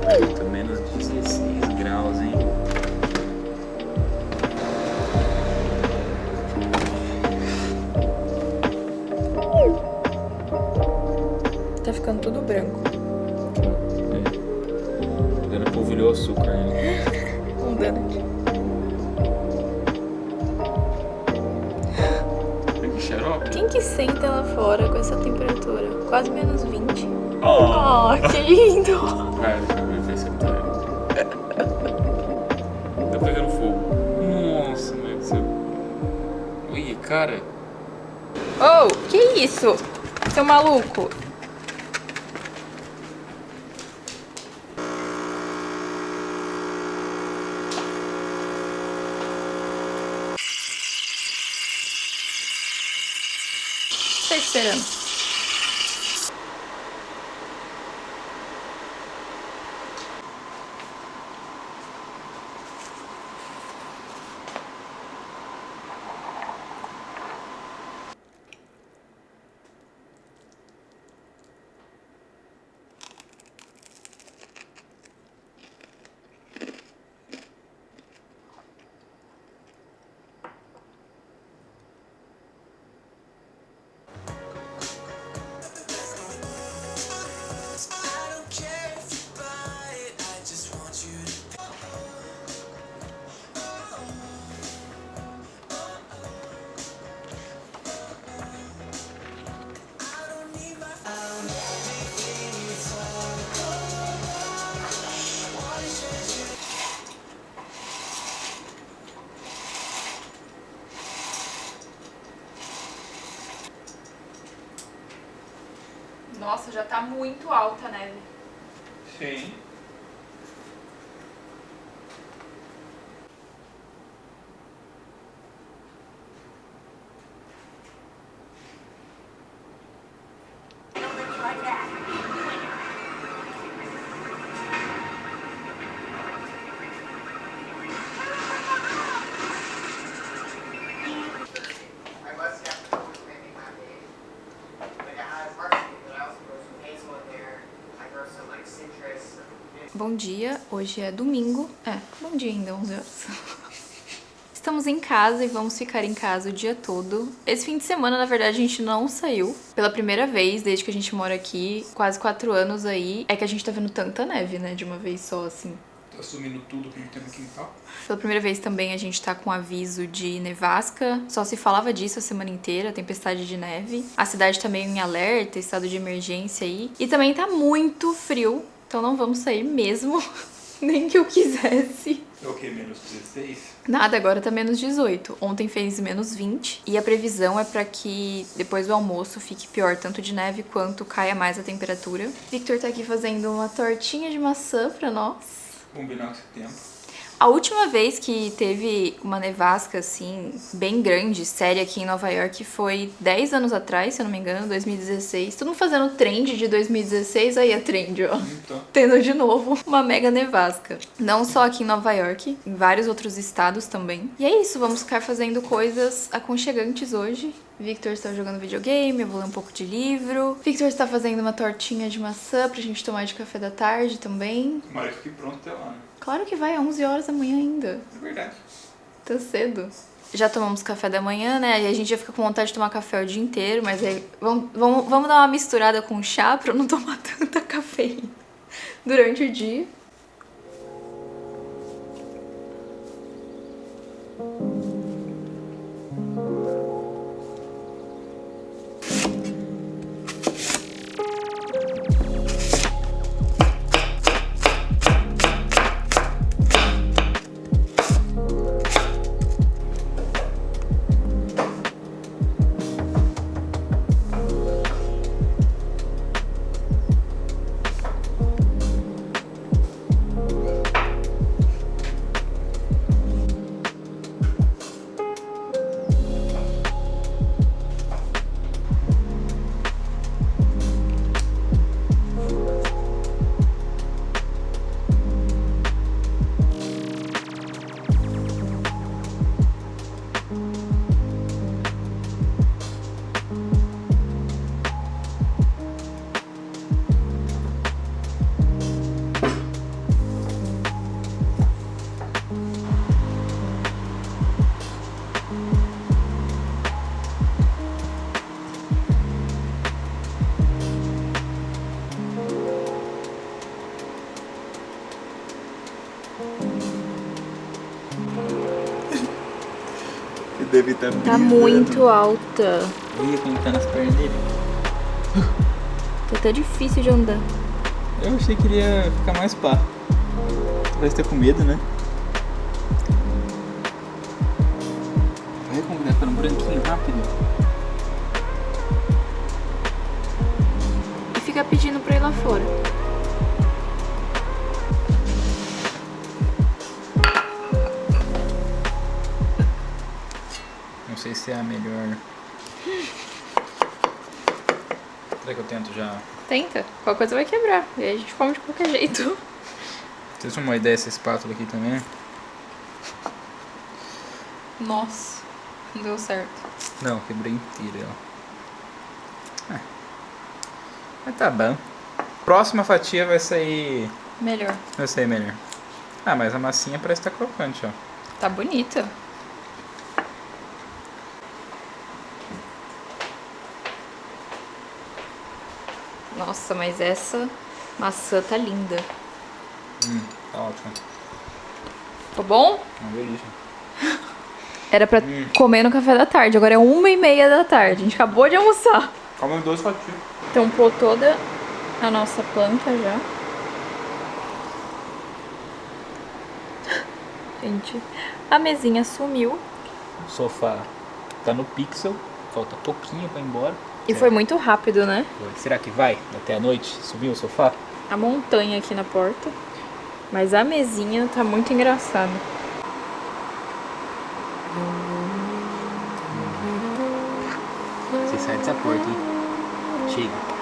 Eita, menos 16 graus, hein? Tá ficando tudo branco. Ele polvilhou açúcar ainda. Um donut. Que xarope? Quem que senta lá fora com essa temperatura? Quase menos 20. Oh. Oh, que lindo! Vai ver se tá pegando fogo. Nossa, meu Deus do céu. Ui, cara. Oh, que isso? Seu maluco? O que tá esperando? Nossa, já tá muito alta a neve. Sim. Bom dia, hoje é domingo. Bom dia ainda, 11 horas. Estamos em casa e vamos ficar em casa o dia todo. Esse fim de semana, na verdade, a gente não saiu. Pela primeira vez, desde que a gente mora aqui, quase 4 anos aí, é que a gente tá vendo tanta neve, né, de uma vez só, assim. Tá sumindo tudo que não tem no quintal. Pela primeira vez também a gente tá com aviso de nevasca. Só se falava disso a semana inteira, tempestade de neve. A cidade tá meio em alerta, estado de emergência aí. E também tá muito frio. Então não vamos sair mesmo, nem que eu quisesse. É o que, menos 16? Nada, agora tá menos 18. Ontem fez menos 20. E a previsão é pra que depois do almoço fique pior, tanto de neve quanto caia mais a temperatura. Victor tá aqui fazendo uma tortinha de maçã pra nós. Combinar com esse tempo. A última vez que teve uma nevasca, assim, bem grande, séria aqui em Nova York foi 10 anos atrás, se eu não me engano, 2016. Todo mundo fazendo trend de 2016, aí a trend, ó. Então. Tendo de novo uma mega nevasca. Não só aqui em Nova York, em vários outros estados também. E é isso, vamos ficar fazendo coisas aconchegantes hoje. Victor está jogando videogame, eu vou ler um pouco de livro. Victor está fazendo uma tortinha de maçã pra gente tomar de café da tarde também. Tomara que fique pronto até lá, né? Claro que vai, 11 horas da manhã ainda. É verdade. Tá cedo. Já tomamos café da manhã, né? E a gente já fica com vontade de tomar café o dia inteiro, mas aí vamos dar uma misturada com chá pra eu não tomar tanta cafeína durante o dia. deve estar Tá muito alta. Olha como tá nas pernas dele. Tá até difícil de andar. Eu achei que ele ia ficar mais pá. Parece que tá com medo, né? Olha como ele tá ficando branquinho rápido. E fica pedindo pra ir lá fora. Não sei se é a melhor. Será que eu tento já? Tenta. Qualquer coisa vai quebrar. E aí a gente come de qualquer jeito. Vocês têm uma ideia dessa espátula aqui também? Nossa. Não deu certo. Não, quebrei inteira, ó. Mas tá bom. Próxima fatia vai sair. Melhor. Vai sair melhor. Ah, mas a massinha parece que tá crocante, ó. Tá bonita. Nossa, mas essa maçã tá linda. Tá ótimo. Ficou bom? Uma delícia. Era pra comer no café da tarde, agora é 1h30 da tarde. A gente acabou de almoçar. Come 2 fatias. Tampou toda a nossa planta já. Gente, a mesinha sumiu. O sofá tá no pixel. Falta pouquinho pra ir embora. E foi muito rápido, né? Será que vai até a noite subir o sofá? A montanha aqui na porta. Mas a mesinha tá muito engraçada. Você sai dessa porta, hein? Chega.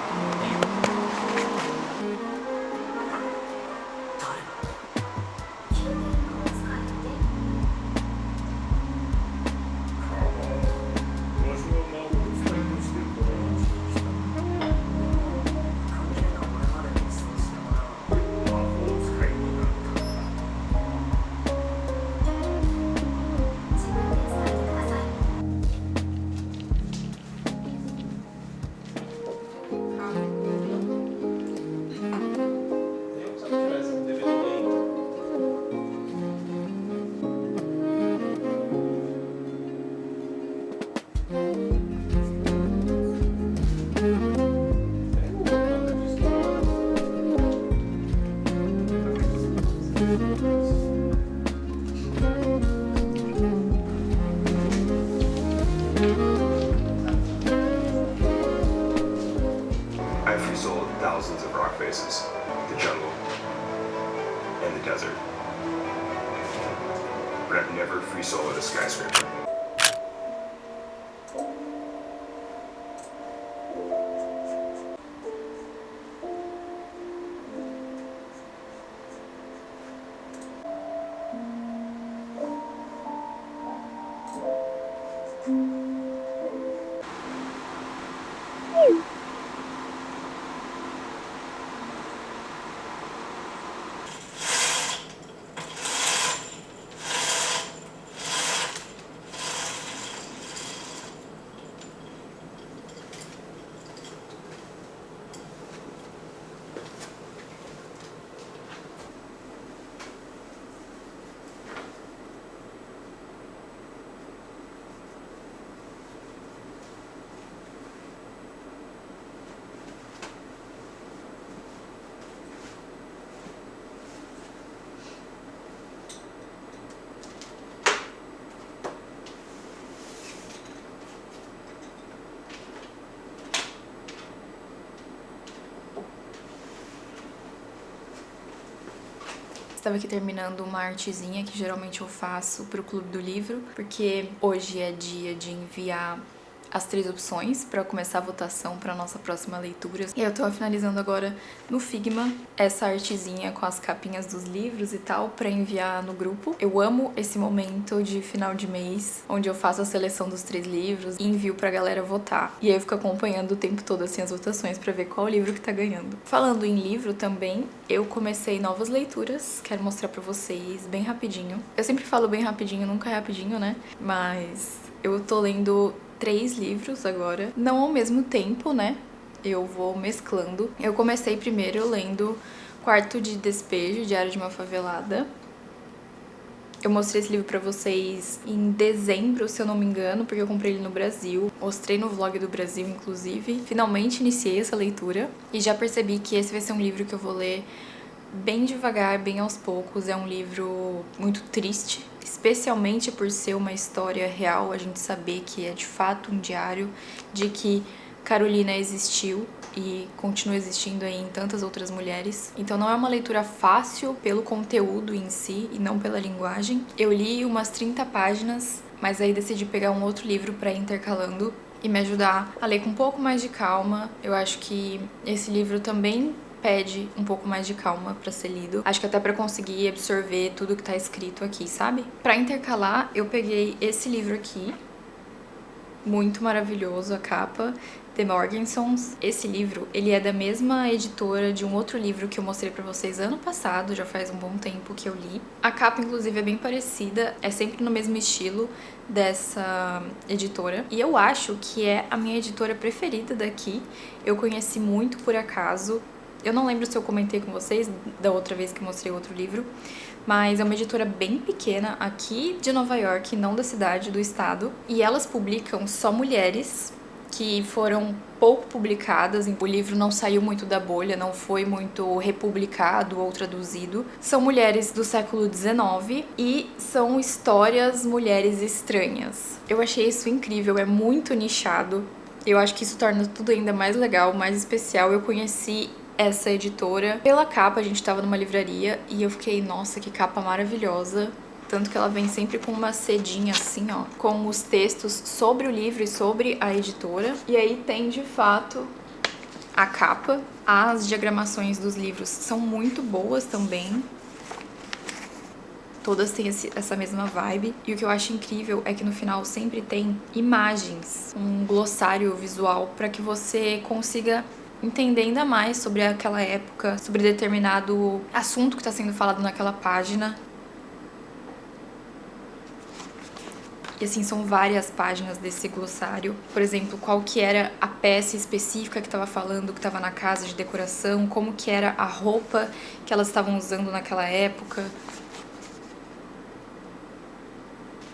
I've free-soloed thousands of rock faces, the jungle, and the desert. But I've never free-soloed a skyscraper. Estava aqui terminando uma artezinha que geralmente eu faço pro Clube do Livro, porque hoje é dia de enviar as 3 opções para começar a votação para nossa próxima leitura. E eu tô finalizando agora no Figma essa artezinha com as capinhas dos livros e tal para enviar no grupo. Eu amo esse momento de final de mês, onde eu faço a seleção dos 3 livros e envio pra galera votar. E aí eu fico acompanhando o tempo todo assim as votações para ver qual livro que tá ganhando. Falando em livro também, eu comecei novas leituras, quero mostrar pra vocês bem rapidinho. Eu sempre falo bem rapidinho, nunca é rapidinho, né? Mas eu tô lendo 3 livros agora, não ao mesmo tempo, né? Eu vou mesclando. Eu comecei primeiro lendo Quarto de Despejo, Diário de uma Favelada. Eu mostrei esse livro pra vocês em dezembro, se eu não me engano, porque eu comprei ele no Brasil. Mostrei no vlog do Brasil, inclusive. Finalmente iniciei essa leitura e já percebi que esse vai ser um livro que eu vou ler bem devagar, bem aos poucos. É um livro muito triste, especialmente por ser uma história real, a gente saber que é de fato um diário de que Carolina existiu e continua existindo aí em tantas outras mulheres. Então não é uma leitura fácil pelo conteúdo em si e não pela linguagem. Eu li umas 30 páginas, mas aí decidi pegar um outro livro para ir intercalando e me ajudar a ler com um pouco mais de calma. Eu acho que esse livro também pede um pouco mais de calma para ser lido. Acho que até para conseguir absorver tudo que tá escrito aqui, sabe? Para intercalar, eu peguei esse livro aqui, muito maravilhoso a capa, The Morgansons. Esse livro, ele é da mesma editora de um outro livro que eu mostrei pra vocês ano passado, já faz um bom tempo que eu li. A capa, inclusive, é bem parecida, é sempre no mesmo estilo dessa editora. E eu acho que é a minha editora preferida daqui. Eu conheci muito por acaso. Eu não lembro se eu comentei com vocês da outra vez que eu mostrei outro livro, mas é uma editora bem pequena aqui de Nova York, não da cidade, do estado. E elas publicam só mulheres que foram pouco publicadas. O livro não saiu muito da bolha, não foi muito republicado ou traduzido. São mulheres do século XIX e são histórias mulheres estranhas. Eu achei isso incrível, é muito nichado. Eu acho que isso torna tudo ainda mais legal, mais especial. Eu conheci essa editora pela capa, a gente tava numa livraria e eu fiquei, nossa, que capa maravilhosa. Tanto que ela vem sempre com uma cedinha assim, ó, com os textos sobre o livro e sobre a editora. E aí tem, de fato, a capa. As diagramações dos livros são muito boas também. Todas têm essa mesma vibe. E o que eu acho incrível é que no final sempre tem imagens, um glossário visual para que você consiga entender ainda mais sobre aquela época, sobre determinado assunto que está sendo falado naquela página. E assim, são várias páginas desse glossário. Por exemplo, qual que era a peça específica que estava falando, que estava na casa de decoração, como que era a roupa que elas estavam usando naquela época.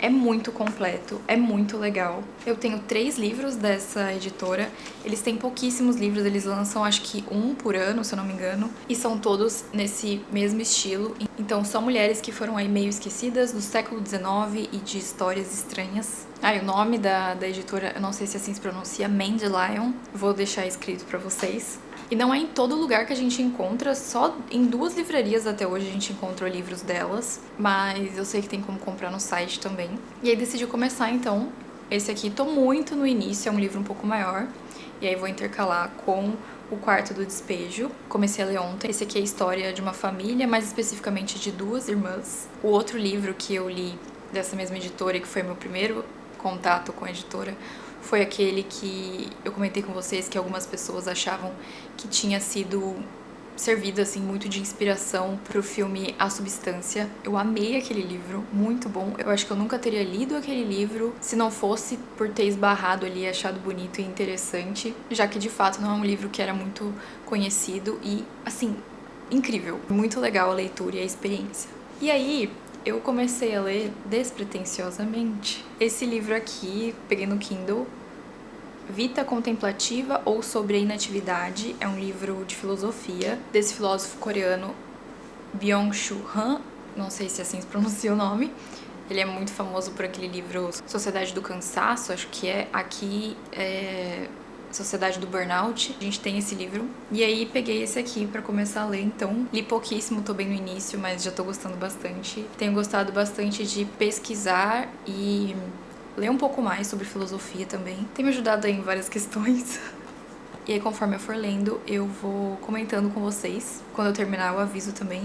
É muito completo, é muito legal. Eu tenho 3 livros dessa editora. Eles têm pouquíssimos livros, eles lançam acho que um por ano, se eu não me engano. E são todos nesse mesmo estilo. Então são mulheres que foram aí meio esquecidas do século XIX e de histórias estranhas. O nome da editora, eu não sei se assim se pronuncia, Dandelion. Vou deixar escrito pra vocês. E não é em todo lugar que a gente encontra, só em 2 livrarias até hoje a gente encontrou livros delas, mas eu sei que tem como comprar no site também. E aí decidi começar então. Esse aqui tô muito no início, é um livro um pouco maior, e aí vou intercalar com O Quarto do Despejo. Comecei a ler ontem. Esse aqui é a história de uma família, mais especificamente de 2 irmãs. O outro livro que eu li dessa mesma editora, que foi meu primeiro contato com a editora, foi aquele que eu comentei com vocês que algumas pessoas achavam que tinha sido servido assim muito de inspiração pro filme A Substância. Eu amei aquele livro, muito bom. Eu acho que eu nunca teria lido aquele livro se não fosse por ter esbarrado ali, achado bonito e interessante, já que de fato não é um livro que era muito conhecido e assim, incrível. Muito legal a leitura e a experiência. E aí, eu comecei a ler despretensiosamente esse livro aqui, peguei no Kindle, Vita Contemplativa ou Sobre a Inatividade. É um livro de filosofia desse filósofo coreano Byung-Chul Han, não sei se assim se pronuncia o nome. Ele é muito famoso por aquele livro Sociedade do Cansaço, acho que é. Aqui é Sociedade do Burnout. A gente tem esse livro. E aí peguei esse aqui pra começar a ler, então. Li pouquíssimo, tô bem no início, mas já tô gostando bastante. Tenho gostado bastante de pesquisar e ler um pouco mais sobre filosofia também. Tem me ajudado aí em várias questões. E aí, conforme eu for lendo, eu vou comentando com vocês. Quando eu terminar, eu aviso também.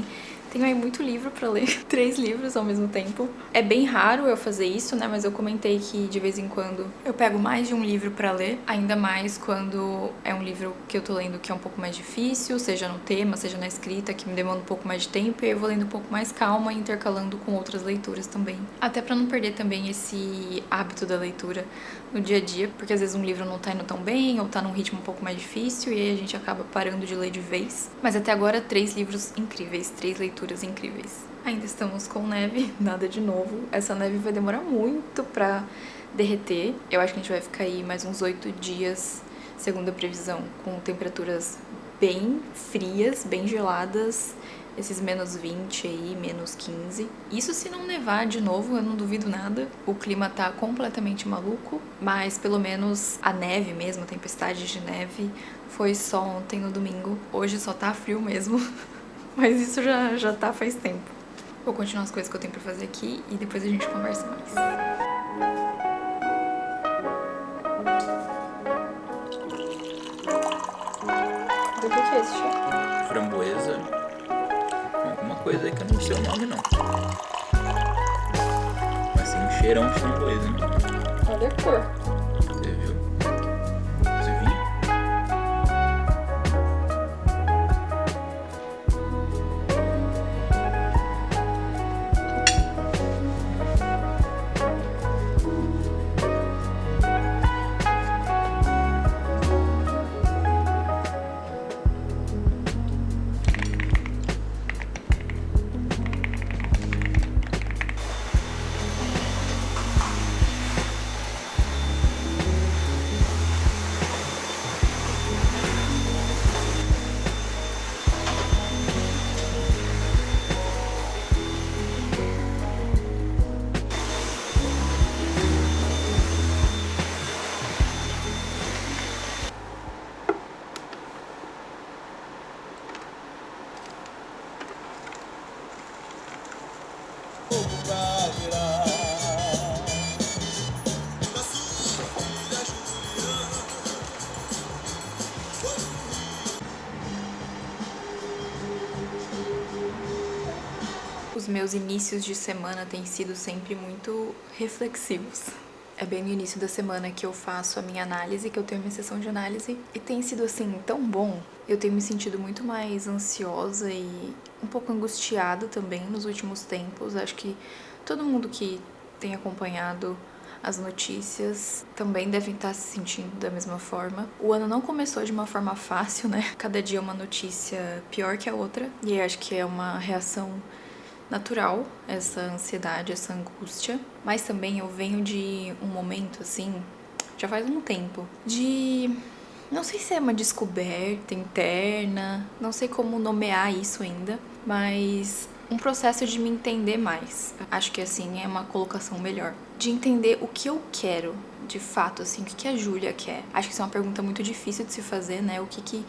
Tenho aí muito livro pra ler, 3 livros ao mesmo tempo. É bem raro eu fazer isso, né? Mas eu comentei que de vez em quando eu pego mais de um livro pra ler. Ainda mais quando é um livro que eu tô lendo que é um pouco mais difícil, seja no tema, seja na escrita, que me demanda um pouco mais de tempo. E eu vou lendo um pouco mais calma, intercalando com outras leituras também. Até pra não perder também esse hábito da leitura no dia a dia, porque às vezes um livro não tá indo tão bem, ou tá num ritmo um pouco mais difícil, e aí a gente acaba parando de ler de vez. Mas até agora, 3 livros incríveis, 3 leituras incríveis. Ainda estamos com neve, nada de novo. Essa neve vai demorar muito pra derreter. Eu acho que a gente vai ficar aí mais uns 8 dias, segundo a previsão, com temperaturas bem frias, bem geladas. Esses menos 20 aí, menos 15. Isso se não nevar de novo, eu não duvido nada. O clima tá completamente maluco, mas pelo menos a neve mesmo, a tempestade de neve, foi só ontem no domingo. Hoje só tá frio mesmo, mas isso já tá faz tempo. Vou continuar as coisas que eu tenho pra fazer aqui e depois a gente conversa mais. Do que é esse chá? Framboesa. Alguma coisa aí que eu não sei o nome, não. Mas tem um cheirão de framboesa, hein? Olha a cor. Você viu? Você viu? Os meus inícios de semana têm sido sempre muito reflexivos. É bem no início da semana que eu faço a minha análise, que eu tenho minha sessão de análise, e tem sido assim tão bom. Eu tenho me sentido muito mais ansiosa e um pouco angustiada também nos últimos tempos. Acho que todo mundo que tem acompanhado as notícias também devem estar se sentindo da mesma forma. O ano não começou de uma forma fácil, né? Cada dia é uma notícia pior que a outra, e acho que é uma reação natural, essa ansiedade, essa angústia. Mas também eu venho de um momento, assim, já faz um tempo, de... não sei se é uma descoberta interna, não sei como nomear isso ainda, mas um processo de me entender mais. Acho que, assim, é uma colocação melhor. De entender o que eu quero, de fato, assim, o que a Júlia quer. Acho que isso é uma pergunta muito difícil de se fazer, né? O que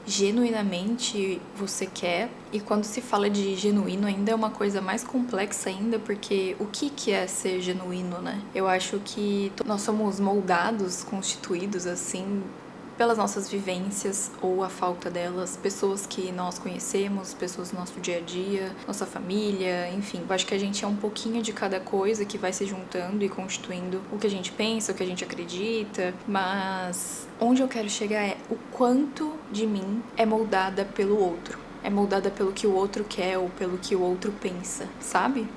genuinamente você quer. E quando se fala de genuíno ainda é uma coisa mais complexa ainda, porque o que é ser genuíno, né? Eu acho que nós somos moldados, constituídos assim pelas nossas vivências ou a falta delas, pessoas que nós conhecemos, pessoas do nosso dia a dia, nossa família, enfim. Eu acho que a gente é um pouquinho de cada coisa que vai se juntando e constituindo o que a gente pensa, o que a gente acredita, mas onde eu quero chegar é o quanto de mim é moldada pelo outro. É moldada pelo que o outro quer ou pelo que o outro pensa, sabe?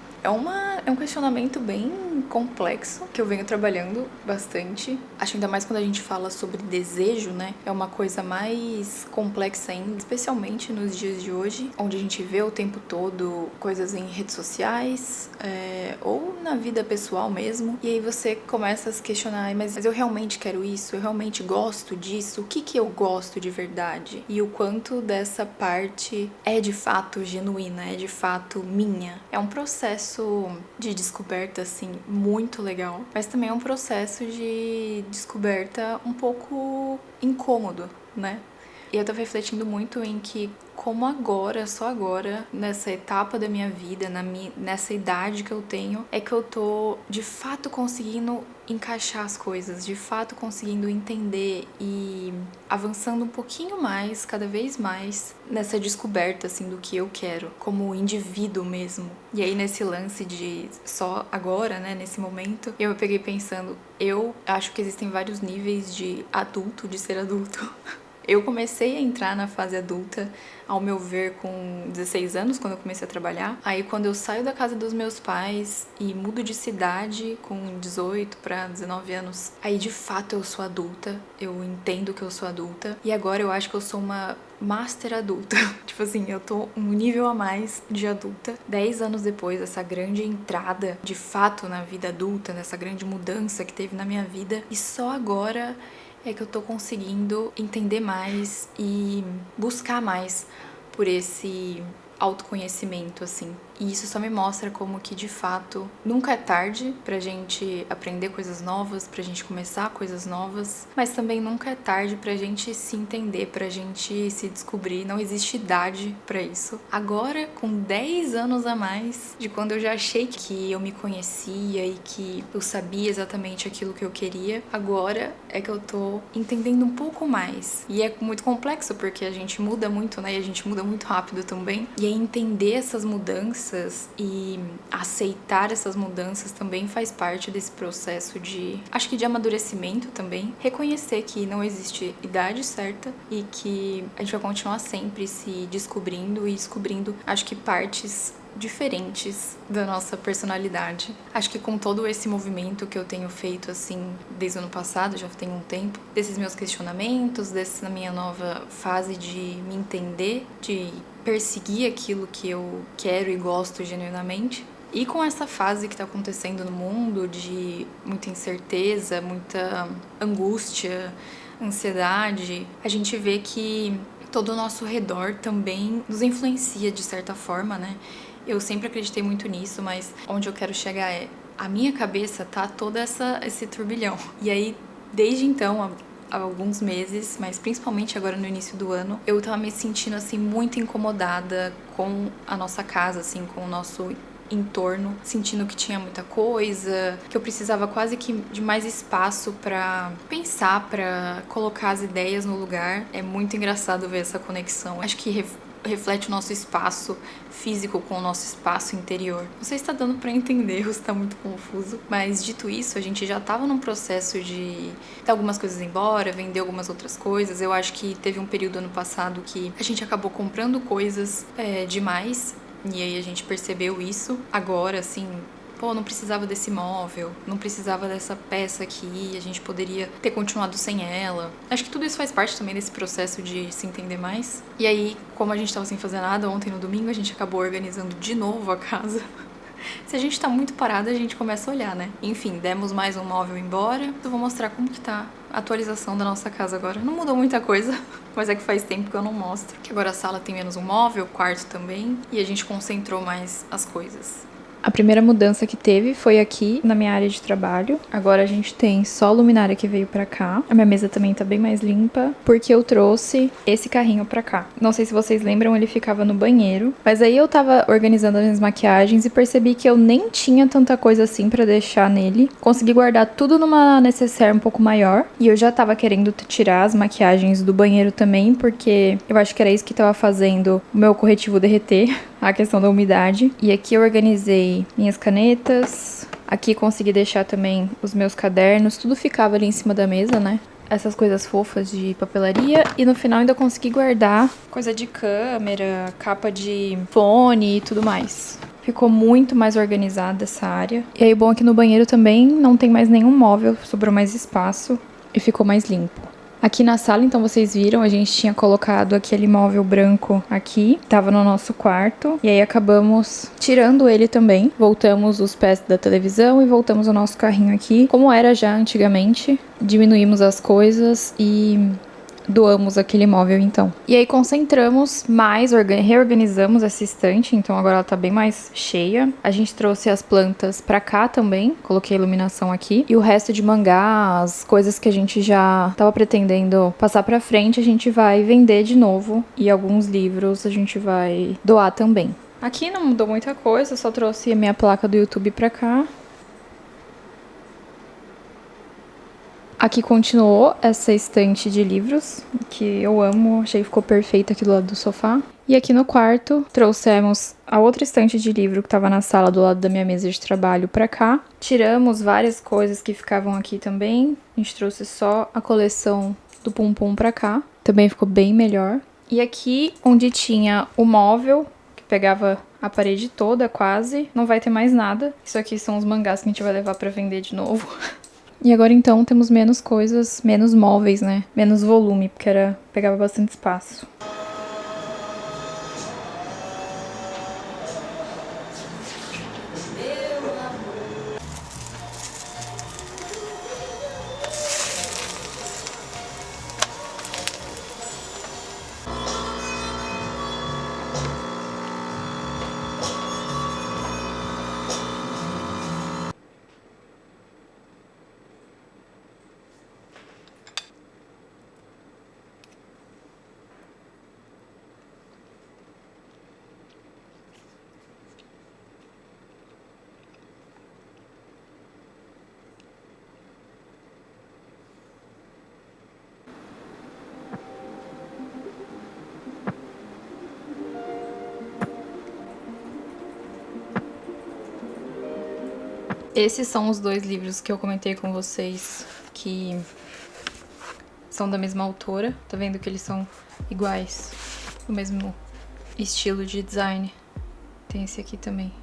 É um questionamento bem complexo que eu venho trabalhando bastante. Acho ainda mais quando a gente fala sobre desejo, né? É uma coisa mais complexa ainda, especialmente nos dias de hoje, onde a gente vê o tempo todo coisas em redes sociais ou na vida pessoal mesmo. E aí você começa a se questionar, mas eu realmente quero isso? Eu realmente gosto disso? O que eu gosto de verdade? E o quanto dessa parte é de fato genuína, é de fato minha. É um processo de descoberta, assim, muito legal, mas também é um processo de descoberta um pouco incômodo, né? E eu tava refletindo muito em que, como agora, só agora, nessa etapa da minha vida, nessa idade que eu tenho, é que eu tô de fato conseguindo encaixar as coisas, de fato conseguindo entender e avançando um pouquinho mais, cada vez mais, nessa descoberta, assim, do que eu quero, como indivíduo mesmo. E aí, nesse lance de só agora, né, nesse momento, eu me peguei pensando, eu acho que existem vários níveis de adulto, de ser adulto. Eu comecei a entrar na fase adulta, ao meu ver, com 16 anos, quando eu comecei a trabalhar. Aí quando eu saio da casa dos meus pais e mudo de cidade com 18 para 19 anos, aí de fato eu sou adulta, eu entendo que eu sou adulta. E agora eu acho que eu sou uma master adulta. Tipo assim, eu tô um nível a mais de adulta. 10 anos depois dessa grande entrada, de fato, na vida adulta, nessa grande mudança que teve na minha vida. E só agora é que eu tô conseguindo entender mais e buscar mais por esse autoconhecimento, assim. E isso só me mostra como que, de fato, nunca é tarde pra gente aprender coisas novas, pra gente começar coisas novas, mas também nunca é tarde pra gente se entender, pra gente se descobrir. Não existe idade pra isso. Agora, com 10 anos a mais de quando eu já achei que eu me conhecia e que eu sabia exatamente aquilo que eu queria, agora é que eu tô entendendo um pouco mais. E é muito complexo, porque a gente muda muito, né? E a gente muda muito rápido também. E aí entender essas mudanças e aceitar essas mudanças também faz parte desse processo de, acho que de amadurecimento também. Reconhecer que não existe idade certa e que a gente vai continuar sempre se descobrindo e descobrindo, acho que partes diferentes da nossa personalidade. Acho que com todo esse movimento que eu tenho feito assim desde o ano passado, já tem um tempo, desses meus questionamentos, dessa minha nova fase de me entender, de perseguir aquilo que eu quero e gosto genuinamente. E com essa fase que tá acontecendo no mundo de muita incerteza, muita angústia, ansiedade, a gente vê que todo o nosso redor também nos influencia de certa forma, né? Eu sempre acreditei muito nisso, mas onde eu quero chegar é... A minha cabeça tá toda esse turbilhão. E aí, desde então, há alguns meses, mas principalmente agora no início do ano, eu tava me sentindo, assim, muito incomodada com a nossa casa, assim, com o nosso entorno, sentindo que tinha muita coisa, que eu precisava quase que de mais espaço pra pensar, pra colocar as ideias no lugar. É muito engraçado ver essa conexão. Acho que reflete o nosso espaço físico com o nosso espaço interior. Não sei se tá dando pra entender ou se tá muito confuso, mas dito isso, a gente já tava num processo de dar algumas coisas embora, vender algumas outras coisas. Eu acho que teve um período ano passado que a gente acabou comprando coisas demais, e aí a gente percebeu isso. Agora, assim, pô, não precisava desse móvel, não precisava dessa peça aqui, a gente poderia ter continuado sem ela. Acho que tudo isso faz parte também desse processo de se entender mais. E aí, como a gente tava sem fazer nada, ontem no domingo a gente acabou organizando de novo a casa. Se a gente tá muito parada, a gente começa a olhar, né? Enfim, demos mais um móvel embora. Eu vou mostrar como que tá a atualização da nossa casa agora. Não mudou muita coisa, mas é que faz tempo que eu não mostro. Que agora a sala tem menos um móvel, o quarto também, e a gente concentrou mais as coisas. A primeira mudança que teve foi aqui na minha área de trabalho. Agora a gente tem só a luminária que veio pra cá. A minha mesa também tá bem mais limpa, porque eu trouxe esse carrinho pra cá. Não sei se vocês lembram, ele ficava no banheiro. Mas aí eu tava organizando as minhas maquiagens e percebi que eu nem tinha tanta coisa assim pra deixar nele. Consegui guardar tudo numa necessaire um pouco maior. E eu já tava querendo tirar as maquiagens do banheiro também, porque eu acho que era isso que tava fazendo o meu corretivo derreter, a questão da umidade. E aqui eu organizei minhas canetas. Aqui consegui deixar também os meus cadernos. Tudo ficava ali em cima da mesa, né? Essas coisas fofas de papelaria. E no final ainda consegui guardar coisa de câmera, capa de fone e tudo mais. Ficou muito mais organizada essa área. E aí o bom é que no banheiro também não tem mais nenhum móvel. Sobrou mais espaço e ficou mais limpo. Aqui na sala, então, vocês viram, a gente tinha colocado aquele móvel branco aqui, tava no nosso quarto, e aí acabamos tirando ele também. Voltamos os pés da televisão e voltamos o nosso carrinho aqui, como era já antigamente. Diminuímos as coisas e doamos aquele móvel, então. E aí concentramos mais, reorganizamos essa estante, então agora ela tá bem mais cheia. A gente trouxe as plantas pra cá também, coloquei a iluminação aqui. E o resto de mangás, coisas que a gente já tava pretendendo passar pra frente, a gente vai vender de novo. E alguns livros a gente vai doar também. Aqui não mudou muita coisa, só trouxe a minha placa do YouTube pra cá. Aqui continuou essa estante de livros, que eu amo, achei que ficou perfeita aqui do lado do sofá. E aqui no quarto, trouxemos a outra estante de livro que estava na sala do lado da minha mesa de trabalho pra cá. Tiramos várias coisas que ficavam aqui também. A gente trouxe só a coleção do Pum Pum pra cá. também ficou bem melhor. E aqui, onde tinha o móvel, que pegava a parede toda quase, não vai ter mais nada. Isso aqui são os mangás que a gente vai levar pra vender de novo. E agora então temos menos coisas, menos móveis, né? Menos volume, porque pegava bastante espaço. Esses são os 2 livros que eu comentei com vocês que são da mesma autora. Tá vendo que eles são iguais, o mesmo estilo de design. Tem esse aqui também.